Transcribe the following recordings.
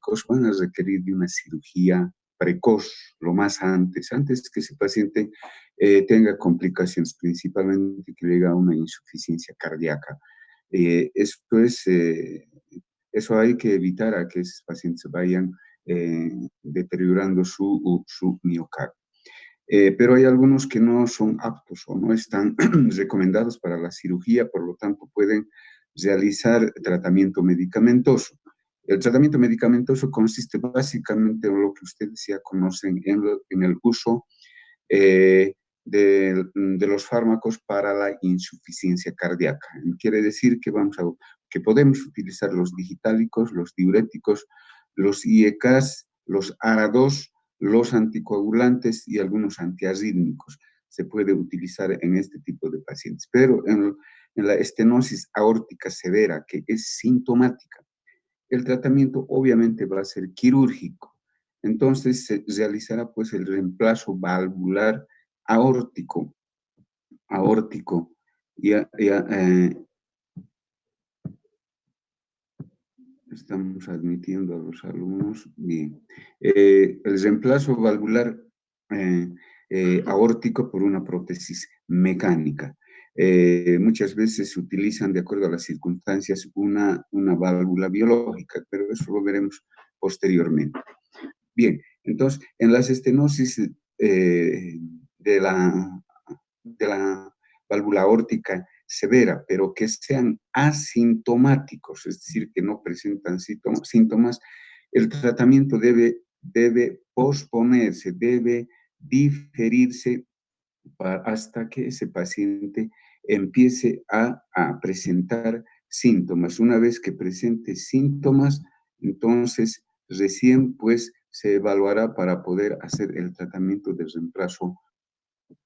diuréticos van a requerir de una cirugía precoz, lo más antes que ese paciente tenga complicaciones, principalmente que llegue a una insuficiencia cardíaca. Esto es, eso hay que evitar a que esos pacientes vayan deteriorando su miocardio. Pero hay algunos que no son aptos o no están recomendados para la cirugía, por lo tanto pueden realizar tratamiento medicamentoso. El tratamiento medicamentoso consiste básicamente en lo que ustedes ya conocen en el uso de los fármacos para la insuficiencia cardíaca. Quiere decir que podemos utilizar los digitálicos, los diuréticos, los IECAS, los ARA2, los anticoagulantes y algunos antiarrítmicos. Se puede utilizar en este tipo de pacientes, pero en la estenosis aórtica severa, que es sintomática, el tratamiento obviamente va a ser quirúrgico. Entonces se realizará pues el reemplazo valvular aórtico. Estamos admitiendo a los alumnos. Bien. El reemplazo valvular aórtico por una prótesis mecánica. Muchas veces se utilizan, de acuerdo a las circunstancias, una válvula biológica, pero eso lo veremos posteriormente. Bien, entonces, en las estenosis de la válvula aórtica severa, pero que sean asintomáticos, es decir, que no presentan síntomas, el tratamiento debe posponerse, debe diferirse hasta que ese paciente empiece a presentar síntomas. Una vez que presente síntomas, entonces recién pues se evaluará para poder hacer el tratamiento de reemplazo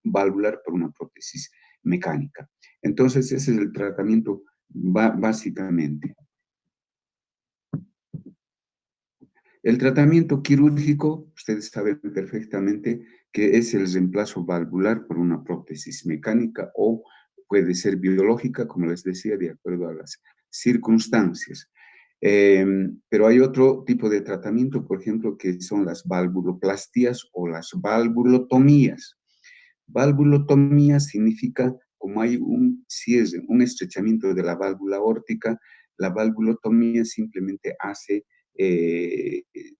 valvular por una prótesis mecánica. Entonces ese es el tratamiento básicamente. El tratamiento quirúrgico, ustedes saben perfectamente que es el reemplazo valvular por una prótesis mecánica o puede ser biológica, como les decía, de acuerdo a las circunstancias. Pero hay otro tipo de tratamiento, por ejemplo, que son las valvuloplastías o las valvulotomías. Valvulotomía significa como hay un cierre, un estrechamiento de la válvula aórtica, la valvulotomía simplemente hace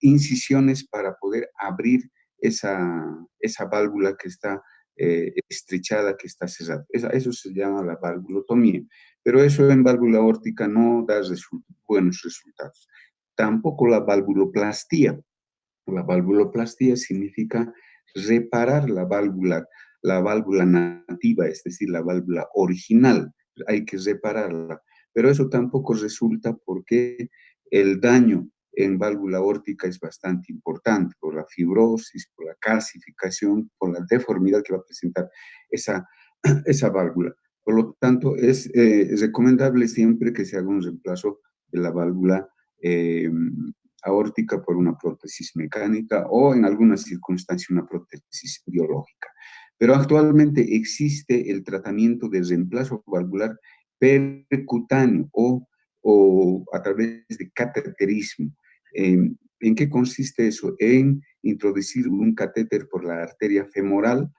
incisiones para poder abrir esa válvula que está estrechada, que está cerrada. Eso se llama la valvulotomía. Pero eso en válvula aórtica no da buenos resultados. Tampoco la valvuloplastía. La valvuloplastía significa reparar la válvula nativa, es decir, la válvula original. Hay que repararla. Pero eso tampoco resulta porque el daño en válvula aórtica es bastante importante por la fibrosis, por la calcificación, por la deformidad que va a presentar esa válvula. Por lo tanto, es recomendable siempre que se haga un reemplazo de la válvula aórtica por una prótesis mecánica o en algunas circunstancias una prótesis biológica. Pero actualmente existe el tratamiento de reemplazo valvular percutáneo o a través de cateterismo. ¿En qué consiste eso? En introducir un catéter por la arteria femoral,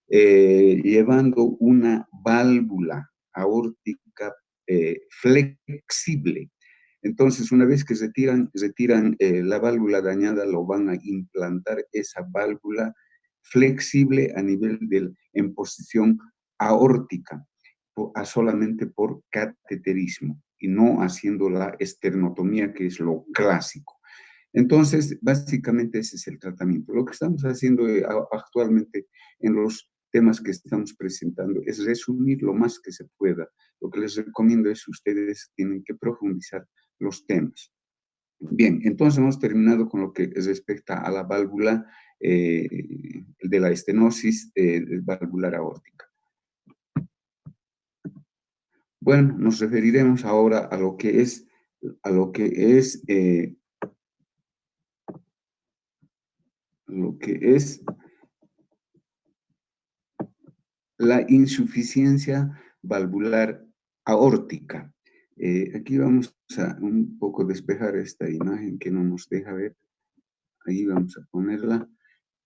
llevando una válvula aórtica flexible. Entonces, una vez que retiran la válvula dañada, lo van a implantar esa válvula flexible en posición aórtica, solamente por cateterismo y no haciendo la esternotomía, que es lo clásico. Entonces, básicamente ese es el tratamiento. Lo que estamos haciendo actualmente en los temas que estamos presentando es resumir lo más que se pueda. Lo que les recomiendo es que ustedes tienen que profundizar los temas. Bien, entonces hemos terminado con lo que respecta a la válvula de la estenosis valvular aórtica. Bueno, nos referiremos ahora a lo que es la insuficiencia valvular aórtica. Aquí vamos a un poco despejar esta imagen que no nos deja ver. Ahí vamos a ponerla.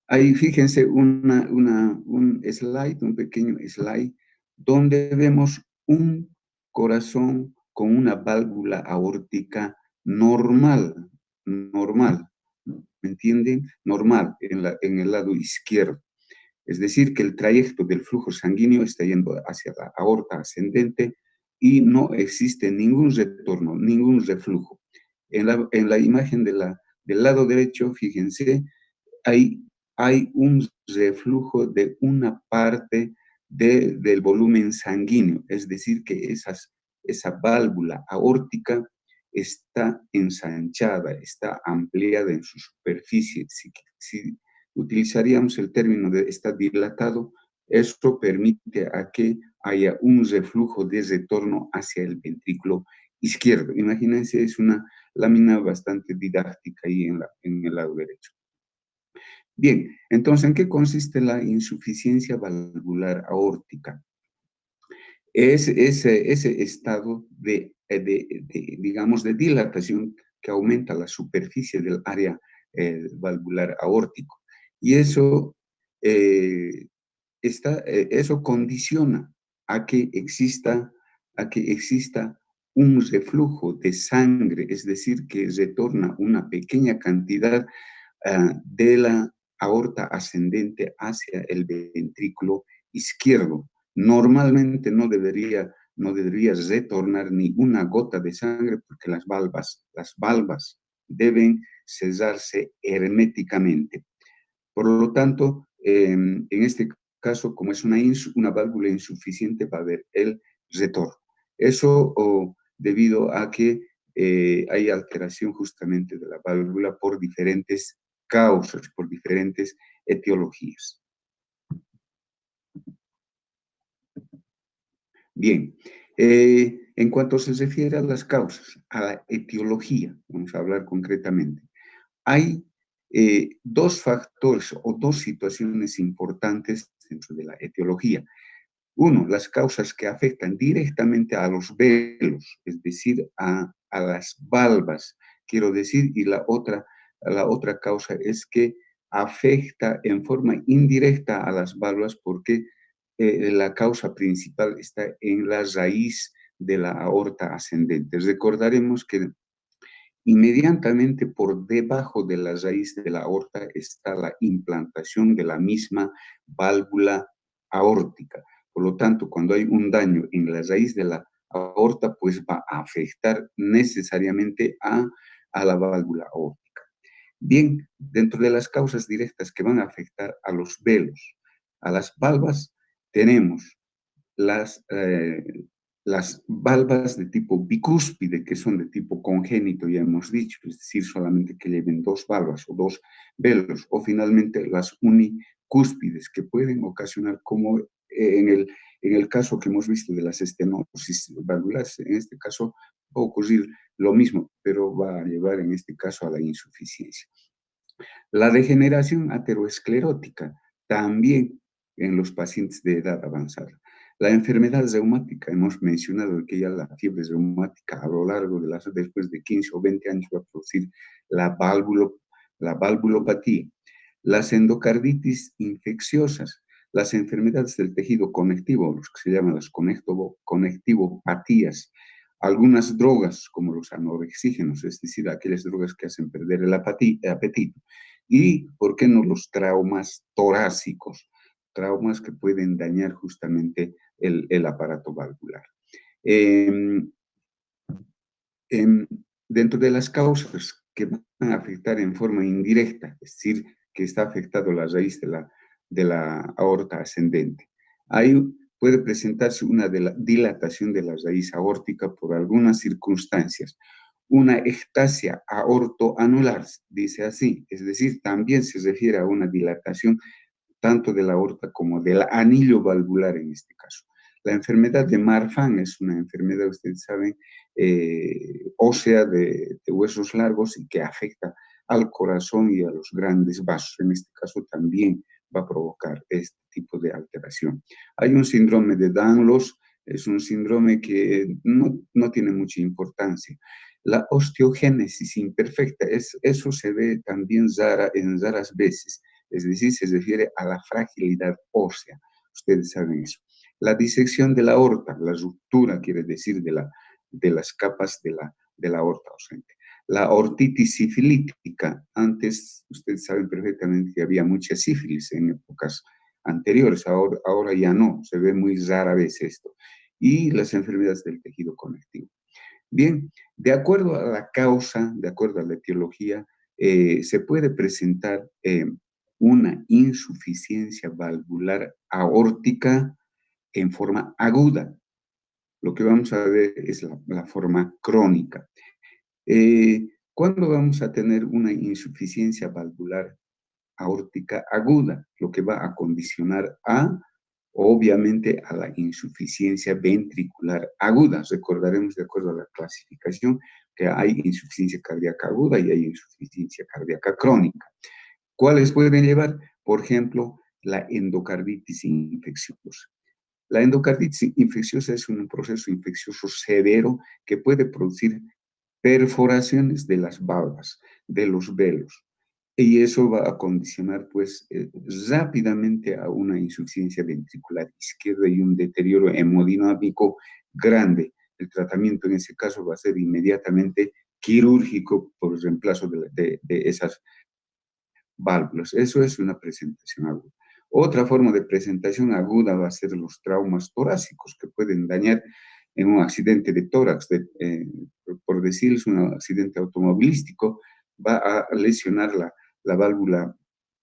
Ahí fíjense un slide, un pequeño slide, donde vemos un corazón con una válvula aórtica normal, normal, ¿me entienden? Normal en el lado izquierdo. Es decir, que el trayecto del flujo sanguíneo está yendo hacia la aorta ascendente y no existe ningún retorno, ningún reflujo. En la imagen del lado derecho, fíjense, hay, hay un reflujo de una parte del volumen sanguíneo, es decir, que esa válvula aórtica está ensanchada, está ampliada en su superficie. Si utilizaríamos el término de está dilatado, esto permite a que haya un reflujo de retorno hacia el ventrículo izquierdo. Imagínense, es una lámina bastante didáctica ahí en el lado derecho. Bien, entonces, ¿en qué consiste la insuficiencia valvular aórtica? Es ese estado digamos, de dilatación que aumenta la superficie del área valvular aórtico. Y eh, eso condiciona a que exista, a que exista un reflujo de sangre, es decir, que retorna una pequeña cantidad de la aorta ascendente hacia el ventrículo izquierdo. Normalmente no debería retornar ni una gota de sangre porque las valvas deben cerrarse herméticamente. Por lo tanto, en este caso, como es una válvula insuficiente, va a haber el retorno. Eso debido a que hay alteración justamente de la válvula por diferentes causas, por diferentes etiologías. Bien, en cuanto se refiere a las causas, a la etiología, vamos a hablar concretamente. Hay dos factores o dos situaciones importantes dentro de la etiología. Uno, las causas que afectan directamente a los velos, es decir, a las valvas, quiero decir, y la otra causa es que afecta en forma indirecta a las valvas porque la causa principal está en la raíz de la aorta ascendente. Recordaremos que inmediatamente por debajo de la raíz de la aorta está la implantación de la misma válvula aórtica. Por lo tanto, cuando hay un daño en la raíz de la aorta, pues va a afectar necesariamente a la válvula aórtica. Bien, dentro de las causas directas que van a afectar a los velos, a las valvas, tenemos las, eh, las valvas de tipo bicúspide, que son de tipo congénito, ya hemos dicho, es decir, solamente que lleven dos valvas o dos velos, o finalmente las unicúspides, que pueden ocasionar, como en el caso que hemos visto de las estenosis valvulares, en este caso va a ocurrir lo mismo, pero va a llevar en este caso a la insuficiencia. La degeneración aterosclerótica, también en los pacientes de edad avanzada. La enfermedad reumática, hemos mencionado que ya la fiebre reumática a lo largo después de 15 o 20 años va a producir la valvulopatía. Las endocarditis infecciosas, las enfermedades del tejido conectivo, los que se llaman las conectivopatías, algunas drogas como los anorexígenos, es decir, aquellas drogas que hacen perder el apetito, y, ¿por qué no?, los traumas torácicos, traumas que pueden dañar justamente el aparato valvular. Em, em, Dentro de las causas que van a afectar en forma indirecta, es decir, que está afectado la raíz de la aorta ascendente, ahí puede presentarse una dilatación de la raíz aórtica por algunas circunstancias. Una ectasia aortoanular, dice así, es decir, también se refiere a una dilatación tanto de la aorta como del anillo valvular en este caso. La enfermedad de Marfan es una enfermedad, ustedes saben, ósea de huesos largos y que afecta al corazón y a los grandes vasos. En este caso también va a provocar este tipo de alteración. Hay un síndrome de Danlos, es un síndrome que no tiene mucha importancia. La osteogénesis imperfecta, eso se ve también en raras veces, es decir, se refiere a la fragilidad ósea, ustedes saben eso. La disección de la aorta, la ruptura, quiere decir, de las capas de la aorta ausente. La ortitis sifilítica, antes ustedes saben perfectamente que había mucha sífilis en épocas anteriores, ahora ya no, se ve muy rara vez esto. Y las enfermedades del tejido conectivo. Bien, de acuerdo a la causa, de acuerdo a la etiología, se puede presentar una insuficiencia valvular aórtica en forma aguda. Lo que vamos a ver es la forma crónica. ¿Cuándo vamos a tener una insuficiencia valvular aórtica aguda? Lo que va a condicionar obviamente, a la insuficiencia ventricular aguda. Recordaremos, de acuerdo a la clasificación, que hay insuficiencia cardíaca aguda y hay insuficiencia cardíaca crónica. ¿Cuáles pueden llevar? Por ejemplo, la endocarditis infecciosa. La endocarditis infecciosa es un proceso infeccioso severo que puede producir perforaciones de las valvas, de los velos, y eso va a condicionar pues rápidamente a una insuficiencia ventricular izquierda y un deterioro hemodinámico grande. El tratamiento en ese caso va a ser inmediatamente quirúrgico por el reemplazo de esas válvulas. Eso es una presentación aguda. Otra forma de presentación aguda va a ser los traumas torácicos que pueden dañar en un accidente de tórax, por decirles un accidente automovilístico, va a lesionar la válvula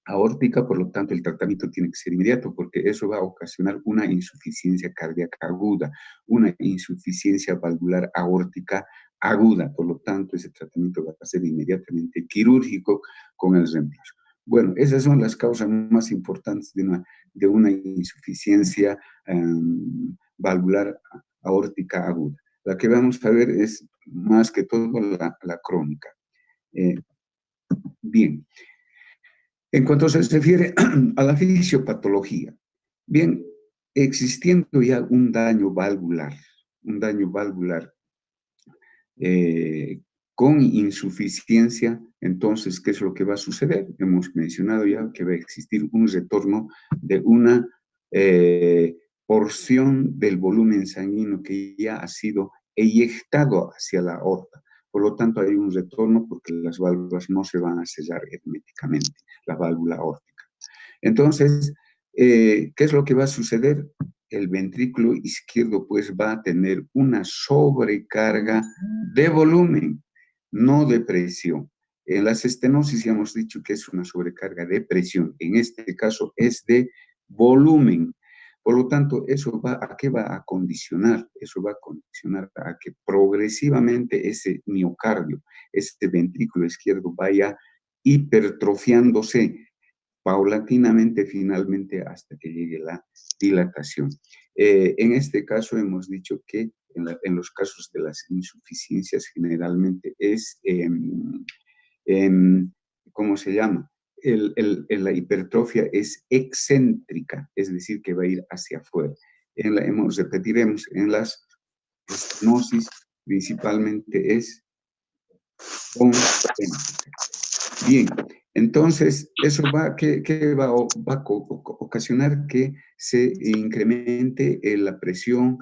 aórtica, por lo tanto el tratamiento tiene que ser inmediato porque eso va a ocasionar una insuficiencia cardíaca aguda, una insuficiencia valvular aórtica aguda, por lo tanto ese tratamiento va a ser inmediatamente quirúrgico con el reemplazo. Bueno, esas son las causas más importantes de una insuficiencia valvular aórtica aguda. La que vamos a ver es más que todo la crónica. Bien, en cuanto se refiere a la fisiopatología, bien, existiendo ya un daño valvular con insuficiencia, entonces, ¿qué es lo que va a suceder? Hemos mencionado ya que va a existir un retorno de una porción del volumen sanguíneo que ya ha sido eyectado hacia la aorta. Por lo tanto, hay un retorno porque las válvulas no se van a sellar herméticamente, la válvula aórtica. Entonces, ¿qué es lo que va a suceder? El ventrículo izquierdo pues va a tener una sobrecarga de volumen, no de presión. En las estenosis ya hemos dicho que es una sobrecarga de presión, en este caso es de volumen. Por lo tanto, ¿a qué va a condicionar? Eso va a condicionar a que progresivamente ese miocardio, ese ventrículo izquierdo vaya hipertrofiándose paulatinamente, finalmente, hasta que llegue la dilatación. En este caso hemos dicho que en los casos de las insuficiencias generalmente es, ¿cómo se llama? La hipertrofia es excéntrica, es decir, que va a ir hacia afuera. Repetiremos, en las estenosis principalmente es concéntrica. Bien, entonces eso va a ocasionar que se incremente la presión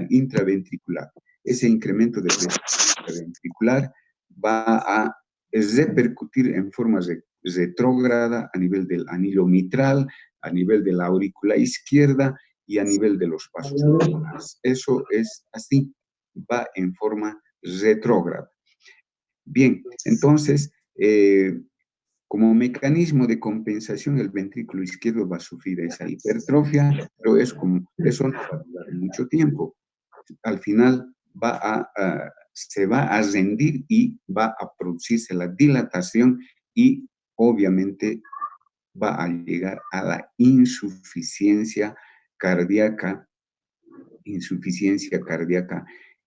intraventricular. Ese incremento de presión intraventricular va a repercutir en forma retrógrada a nivel del anillo mitral, a nivel de la aurícula izquierda y a nivel de los vasos pulmonares. Eso es así, va en forma retrógrada. Bien, entonces, como mecanismo de compensación, el ventrículo izquierdo va a sufrir esa hipertrofia, pero eso no va a durar mucho tiempo. Al final se va a rendir y va a producirse la dilatación y obviamente va a llegar a la insuficiencia cardíaca,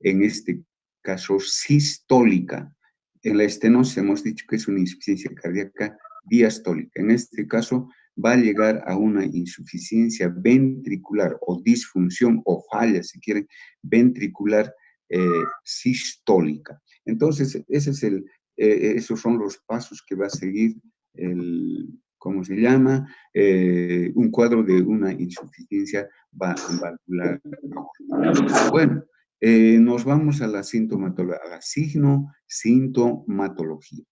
en este caso sistólica. En la estenosis hemos dicho que es una insuficiencia cardíaca diastólica. En este caso va a llegar a una insuficiencia ventricular o disfunción o falla, si quieren, ventricular sistólica. Entonces, esos son los pasos que va a seguir ¿cómo se llama? Un cuadro de una insuficiencia valvular. Bueno, nos vamos a la sintomatología, a la sintomatología.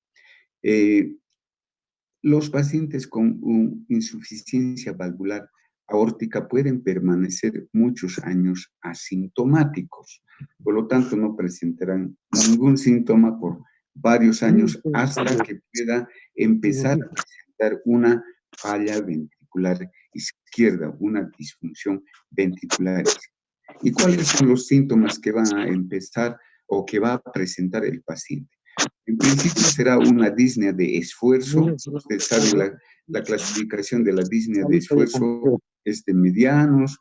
Los pacientes con insuficiencia valvular aórtica pueden permanecer muchos años asintomáticos, por lo tanto no presentarán ningún síntoma por varios años hasta que pueda empezar a presentar una falla ventricular izquierda, una disfunción ventricular izquierda. ¿Y cuáles son los síntomas que van a empezar o que va a presentar el paciente? En principio será una disnea de esfuerzo. Usted sabe la clasificación de la disnea de esfuerzo es de medianos,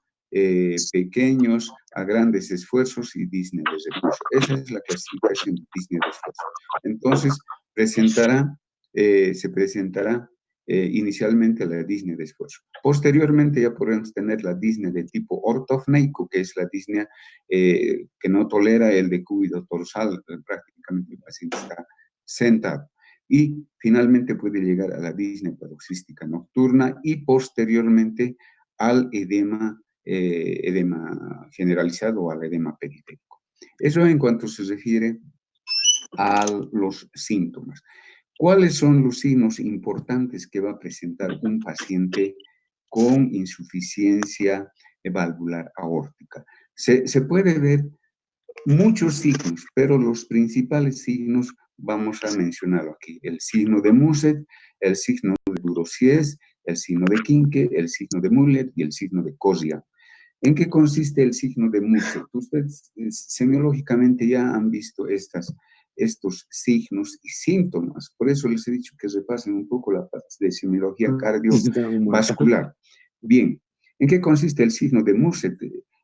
pequeños, a grandes esfuerzos y disnea de reposo. Esa es la clasificación de disnea de esfuerzo. Entonces, se presentará inicialmente la disnea de esfuerzo. Posteriormente ya podemos tener la disnea de tipo ortopneico, que es la disnea que no tolera el decúbito dorsal, prácticamente el paciente está sentado. Y finalmente puede llegar a la disnea paroxística nocturna y posteriormente al edema generalizado o al edema periférico. Eso en cuanto se refiere a los síntomas. ¿Cuáles son los signos importantes que va a presentar un paciente con insuficiencia valvular aórtica? Se puede ver muchos signos, pero los principales signos vamos a mencionarlo aquí. El signo de Muset, el signo de Durosiez, el signo de Kinke, el signo de Muller y el signo de Kosia. ¿En qué consiste el signo de Muset? Ustedes semiológicamente ya han visto estos signos y síntomas. Por eso les he dicho que repasen un poco la parte de semiología cardiovascular. Bien, ¿en qué consiste el signo de Muset?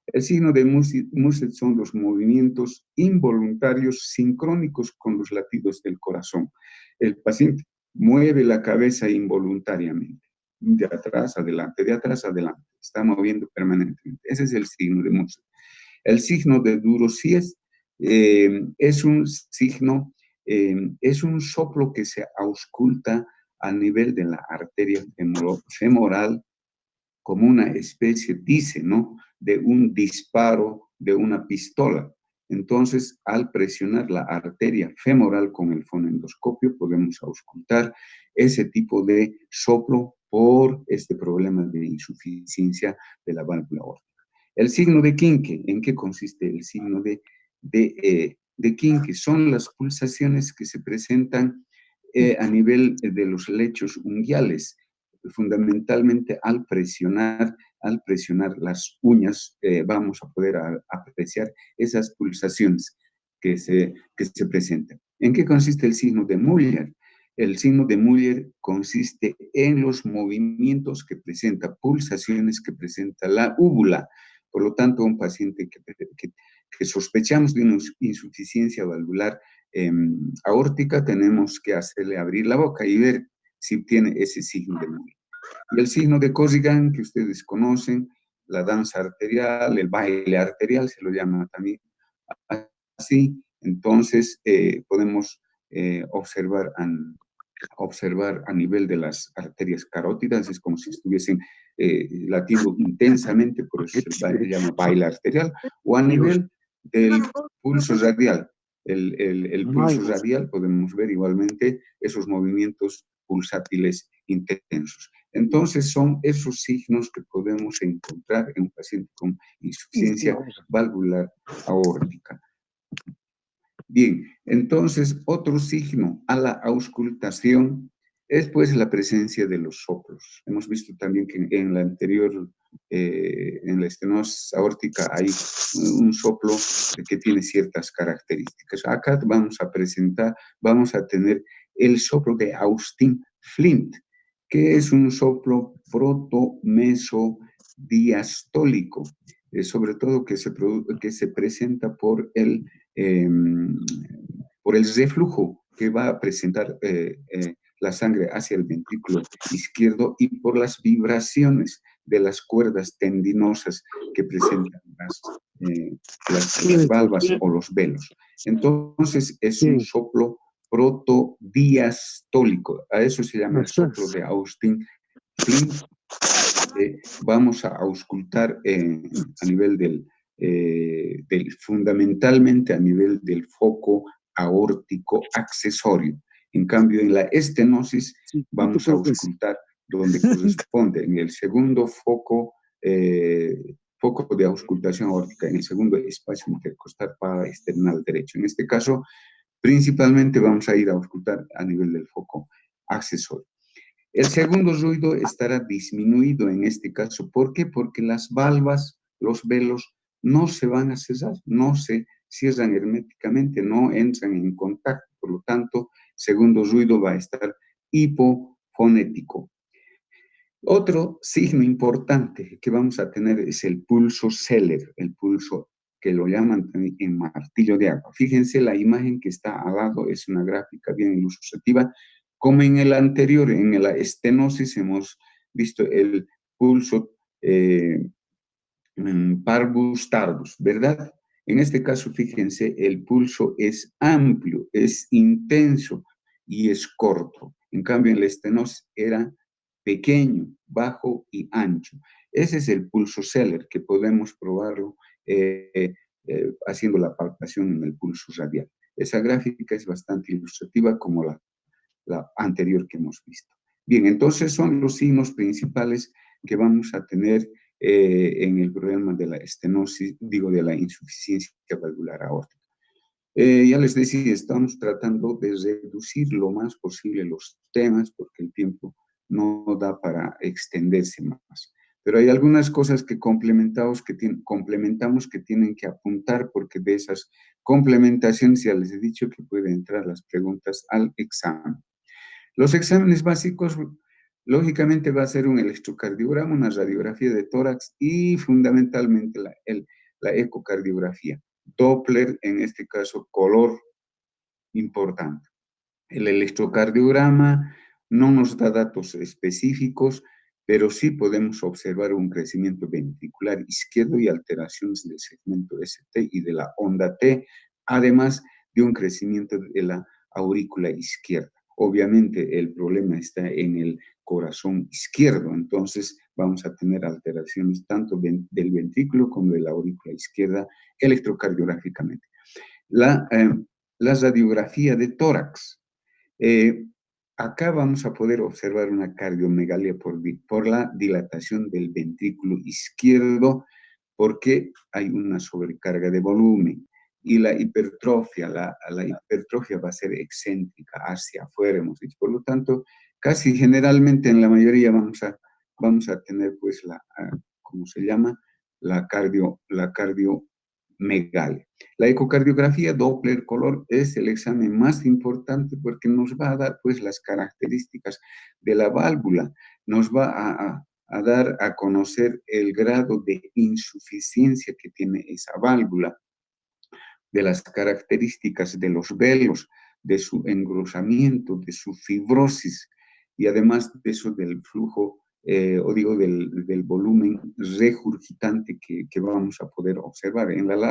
El signo de Muset son los movimientos involuntarios sincrónicos con los latidos del corazón. El paciente mueve la cabeza involuntariamente, de atrás, adelante, de atrás, adelante. Está moviendo permanentemente. Ese es el signo de Muset. El signo de Durosiez es un signo, es un soplo que se ausculta a nivel de la arteria femoral como una especie, dice, ¿no?, de un disparo de una pistola. Entonces, al presionar la arteria femoral con el fonendoscopio, podemos auscultar ese tipo de soplo por este problema de insuficiencia de la válvula aórtica. El signo de Kinke, ¿en qué consiste el signo de Kinke? Son las pulsaciones que se presentan a nivel de los lechos unguiales, fundamentalmente al presionar las uñas, vamos a poder apreciar esas pulsaciones que se presentan. ¿En qué consiste el signo de Muller? El signo de Muller consiste en los movimientos que presenta, pulsaciones que presenta la úvula. Por lo tanto, un paciente que sospechamos de una insuficiencia valvular aórtica, tenemos que hacerle abrir la boca y ver si tiene ese signo de Muller. Y el signo de Corrigan, que ustedes conocen, la danza arterial, el baile arterial, se lo llama también así. Entonces, podemos observar a nivel de las arterias carótidas, es como si estuviesen latiendo intensamente, por eso se llama baile arterial, o a nivel del pulso radial. El pulso radial, podemos ver igualmente esos movimientos pulsátiles intensos. Entonces, son esos signos que podemos encontrar en un paciente con insuficiencia valvular aórtica. Bien, entonces otro signo a la auscultación es pues la presencia de los soplos. Hemos visto también que en la anterior, en la estenosis aórtica hay un soplo que tiene ciertas características. Acá vamos a tener el soplo de Austin Flint, que es un soplo protomesodiastólico, sobre todo que se presenta por el reflujo que va a presentar la sangre hacia el ventrículo izquierdo y por las vibraciones de las cuerdas tendinosas que presentan las valvas o los velos. Entonces es un Sí, soplo protodiastólico. A eso se llama el eso soplo es. de Austin Flint. Vamos a auscultar a nivel fundamentalmente a nivel del foco aórtico accesorio. En cambio, en la estenosis Chiquito vamos a creo que es. auscultar donde corresponde, en el segundo foco de auscultación aórtica, en el segundo espacio intercostal paraesternal derecho. En este caso, principalmente vamos a ir a auscultar a nivel del foco accesorio. El segundo ruido estará disminuido en este caso. ¿Por qué? Porque las valvas, los velos, no se van a cerrar, no se cierran herméticamente, no entran en contacto. Por lo tanto, segundo ruido va a estar hipofonético. Otro signo importante que vamos a tener es el pulso Zeller, el pulso que lo llaman también en martillo de agua. Fíjense, la imagen que está al lado es una gráfica bien ilustrativa. Como en el anterior, en la estenosis, hemos visto el pulso parvus tardus, ¿verdad? En este caso, fíjense, el pulso es amplio, es intenso y es corto. En cambio, en la estenosis era pequeño, bajo y ancho. Ese es el pulso Zeller, que podemos probarlo haciendo la palpación en el pulso radial. Esa gráfica es bastante ilustrativa como la anterior que hemos visto. Bien, entonces son los signos principales que vamos a tener en el problema de la estenosis, digo, de la insuficiencia valvular aórtica. Ya les decía, estamos tratando de reducir lo más posible los temas porque el tiempo no da para extenderse más. Pero hay algunas cosas que complementamos que tienen que apuntar porque de esas complementaciones ya les he dicho que pueden entrar las preguntas al examen. Los exámenes básicos, lógicamente, va a ser un electrocardiograma, una radiografía de tórax y fundamentalmente la ecocardiografía. Doppler, en este caso, color importante. El electrocardiograma no nos da datos específicos, pero sí podemos observar un crecimiento ventricular izquierdo y alteraciones del segmento ST y de la onda T, además de un crecimiento de la aurícula izquierda. Obviamente el problema está en el corazón izquierdo, entonces vamos a tener alteraciones tanto del ventrículo como de la aurícula izquierda electrocardiográficamente. La, eh, la radiografía de tórax. Eh, Acá vamos a poder observar una cardiomegalia por la dilatación del ventrículo izquierdo, porque hay una sobrecarga de volumen. Y la hipertrofia, la hipertrofia va a ser excéntrica, hacia afuera, hemos dicho. Por lo tanto, casi generalmente en la mayoría vamos a tener, pues, ¿cómo se llama? La cardiomegalia. La ecocardiografía Doppler color es el examen más importante porque nos va a dar, pues, las características de la válvula, nos va a dar a conocer el grado de insuficiencia que tiene esa válvula, de las características de los velos, de su engrosamiento, de su fibrosis y además de eso del flujo, o digo del volumen regurgitante que vamos a poder observar. En el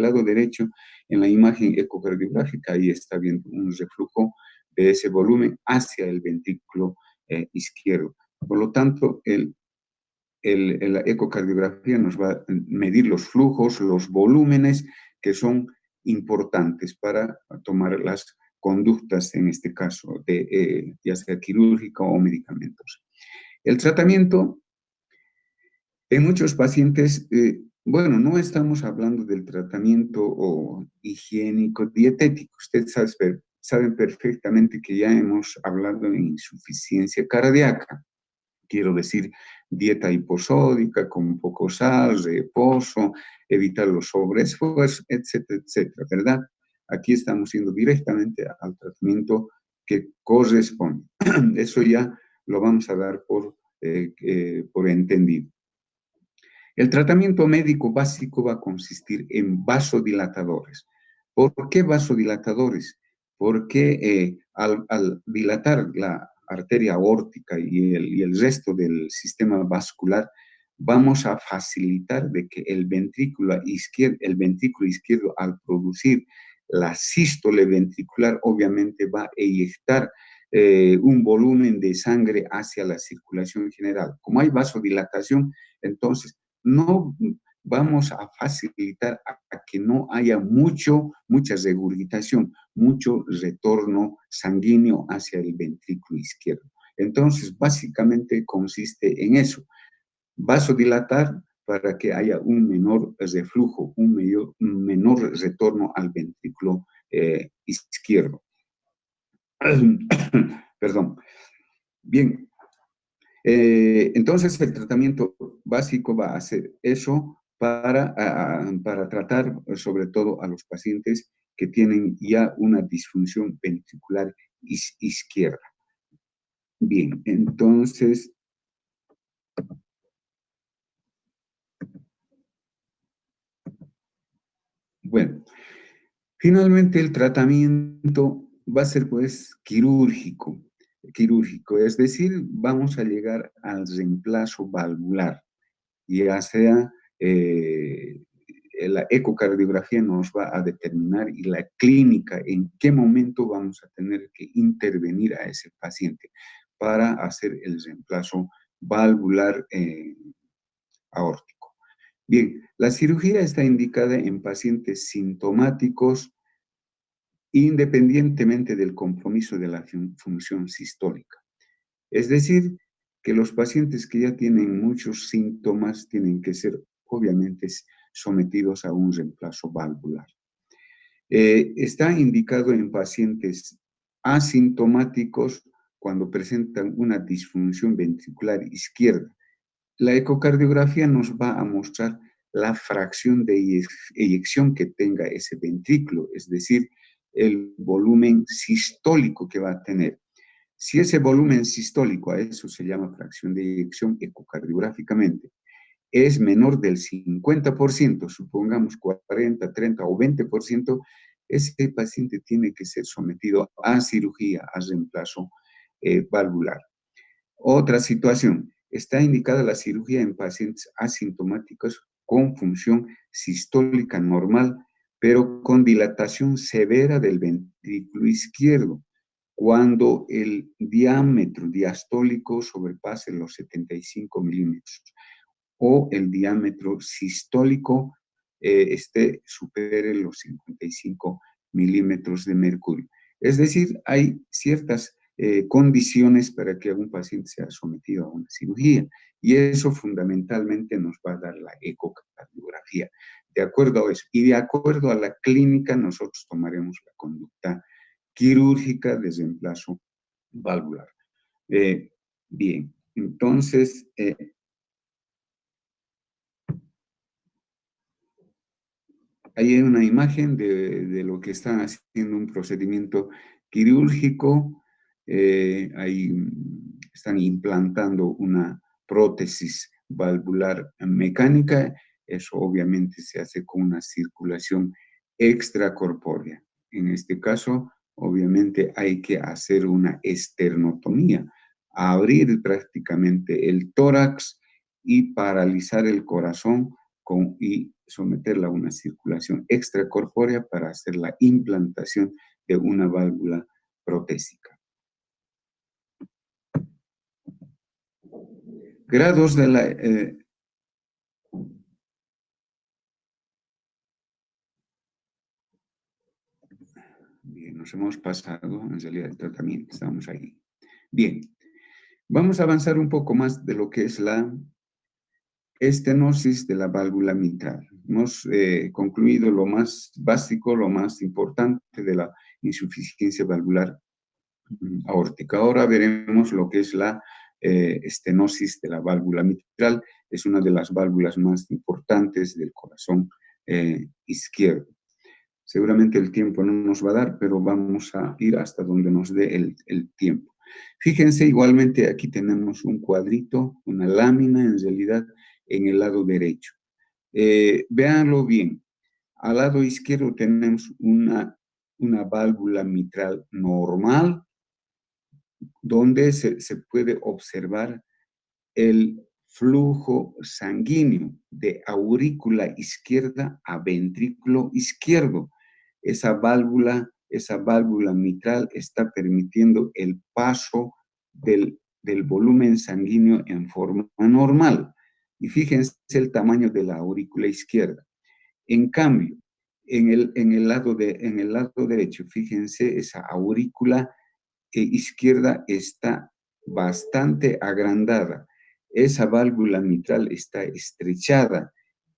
lado derecho, en la imagen ecocardiográfica, ahí está viendo un reflujo de ese volumen hacia el ventrículo izquierdo. Por lo tanto, la ecocardiografía nos va a medir los flujos, los volúmenes que son importantes para tomar las conductas, en este caso, ya sea quirúrgica o medicamentos. El tratamiento en muchos pacientes, bueno, no estamos hablando del tratamiento higiénico, dietético. Ustedes saben perfectamente que ya hemos hablado de insuficiencia cardíaca. Quiero decir, dieta hiposódica con poco sal, reposo, evitar los sobreesfuerzos, etcétera, etcétera, ¿verdad? Aquí estamos yendo directamente al tratamiento que corresponde. Eso ya lo vamos a dar por entendido. El tratamiento médico básico va a consistir en vasodilatadores. ¿Por qué vasodilatadores? Porque al dilatar la arteria aórtica y el resto del sistema vascular, vamos a facilitar de que el ventrículo izquierdo al producir la sístole ventricular obviamente va a eyectar un volumen de sangre hacia la circulación general. Como hay vasodilatación, entonces no vamos a facilitar a que no haya mucha regurgitación, mucho retorno sanguíneo hacia el ventrículo izquierdo. Entonces, básicamente consiste en eso, vasodilatar para que haya un menor reflujo, un menor retorno al ventrículo izquierdo. Perdón. Bien, entonces el tratamiento básico va a ser eso para tratar sobre todo a los pacientes que tienen ya una disfunción ventricular izquierda. Bien, entonces, bueno, finalmente el tratamiento va a ser pues quirúrgico, es decir, vamos a llegar al reemplazo valvular, ya sea la ecocardiografía nos va a determinar y la clínica en qué momento vamos a tener que intervenir a ese paciente para hacer el reemplazo valvular aórtico. Bien, la cirugía está indicada en pacientes sintomáticos independientemente del compromiso de la función sistólica. Es decir, que los pacientes que ya tienen muchos síntomas tienen que ser, obviamente, sometidos a un reemplazo valvular. Está indicado en pacientes asintomáticos cuando presentan una disfunción ventricular izquierda. La ecocardiografía nos va a mostrar la fracción de eyección que tenga ese ventrículo, es decir, el volumen sistólico que va a tener. Si ese volumen sistólico, a eso se llama fracción de eyección ecocardiográficamente, es menor del 50%, supongamos 40, 30 o 20%, ese paciente tiene que ser sometido a cirugía, a reemplazo valvular. Otra situación, está indicada la cirugía en pacientes asintomáticos con función sistólica normal, pero con dilatación severa del ventrículo izquierdo, cuando el diámetro diastólico sobrepase los 75 milímetros o el diámetro sistólico supere los 55 milímetros de mercurio. Es decir, hay ciertas condiciones para que algún paciente sea sometido a una cirugía y eso fundamentalmente nos va a dar la ecocardiografía. De acuerdo a eso y de acuerdo a la clínica, nosotros tomaremos la conducta quirúrgica de reemplazo valvular. Bien, entonces, ahí hay una imagen de lo que están haciendo un procedimiento quirúrgico. Ahí están implantando una prótesis valvular mecánica. Eso obviamente se hace con una circulación extracorpórea. En este caso, obviamente hay que hacer una esternotomía, abrir prácticamente el tórax y paralizar el corazón y someterla a una circulación extracorpórea para hacer la implantación de una válvula protésica. Grados de la... bien, nos hemos pasado en realidad el tratamiento, estamos ahí. Bien, vamos a avanzar un poco más de lo que es la estenosis de la válvula mitral. Hemos concluido lo más básico, lo más importante de la insuficiencia valvular aórtica. Ahora veremos lo que es la estenosis de la válvula mitral. Es una de las válvulas más importantes del corazón izquierdo. Seguramente el tiempo no nos va a dar, pero vamos a ir hasta donde nos dé el tiempo. Fíjense, igualmente aquí tenemos un cuadrito, una lámina en realidad en el lado derecho. Véanlo bien. Al lado izquierdo tenemos una válvula mitral normal, donde se puede observar el flujo sanguíneo de aurícula izquierda a ventrículo izquierdo. esa válvula mitral está permitiendo el paso del volumen sanguíneo en forma normal. Y fíjense el tamaño de la aurícula izquierda. En cambio, en el lado derecho, fíjense, esa aurícula izquierda está bastante agrandada. Esa válvula mitral está estrechada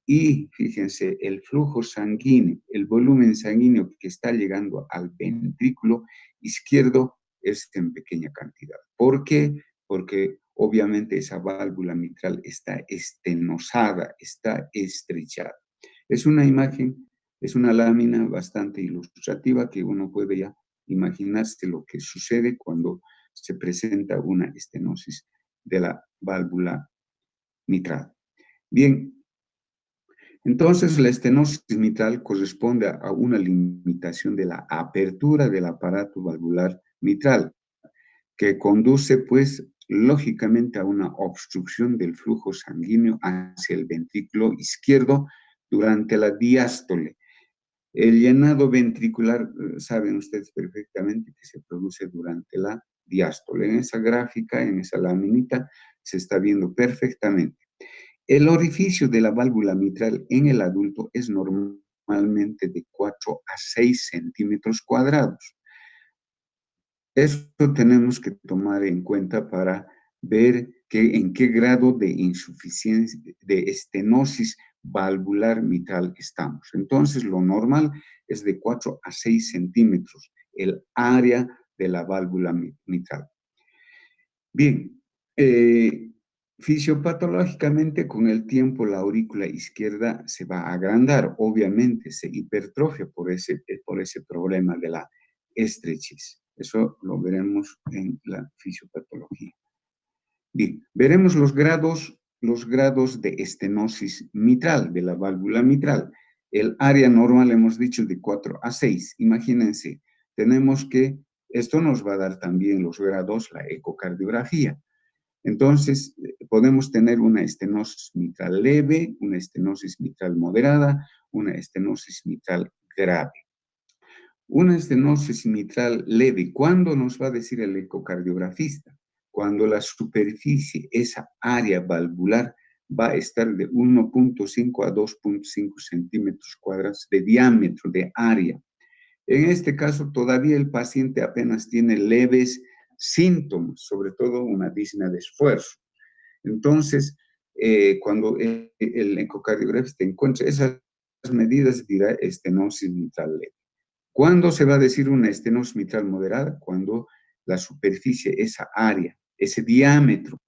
y fíjense, el flujo sanguíneo, el volumen sanguíneo que está llegando al ventrículo izquierdo es en pequeña cantidad. ¿Por qué? Porque obviamente esa válvula mitral está estenosada, está estrechada. Es una imagen, es una lámina bastante ilustrativa que uno puede ya imaginarse lo que sucede cuando se presenta una estenosis de la válvula mitral. Bien, entonces la estenosis mitral corresponde a una limitación de la apertura del aparato valvular mitral, que conduce pues lógicamente a una obstrucción del flujo sanguíneo hacia el ventrículo izquierdo durante la diástole. El llenado ventricular, saben ustedes perfectamente que se produce durante la diástole. En esa gráfica, en esa laminita, se está viendo perfectamente. El orificio de la válvula mitral en el adulto es normalmente de 4 a 6 centímetros cuadrados. Eso tenemos que tomar en cuenta para ver en qué grado de insuficiencia, de estenosis valvular mitral estamos. Entonces, lo normal es de 4 a 6 centímetros el área de la válvula mitral. Bien, fisiopatológicamente con el tiempo la aurícula izquierda se va a agrandar, obviamente se hipertrofia por ese problema de la estrechez. Eso lo veremos en la fisiopatología. Bien, veremos los grados de estenosis mitral, de la válvula mitral. El área normal hemos dicho de 4 a 6. Imagínense, tenemos que, esto nos va a dar también los grados, la ecocardiografía. Entonces, podemos tener una estenosis mitral leve, una estenosis mitral moderada, una estenosis mitral grave. Una estenosis mitral leve, ¿cuándo nos va a decir el ecocardiografista? Cuando la superficie, esa área valvular, va a estar de 1.5 a 2.5 centímetros cuadrados de diámetro, de área. En este caso, todavía el paciente apenas tiene leves síntomas, sobre todo una disnea de esfuerzo. Entonces, cuando el ecocardiografista encuentra esas medidas, dirá estenosis mitral leve. ¿Cuándo se va a decir una estenosis mitral moderada? Cuando la superficie, esa área, ese diámetro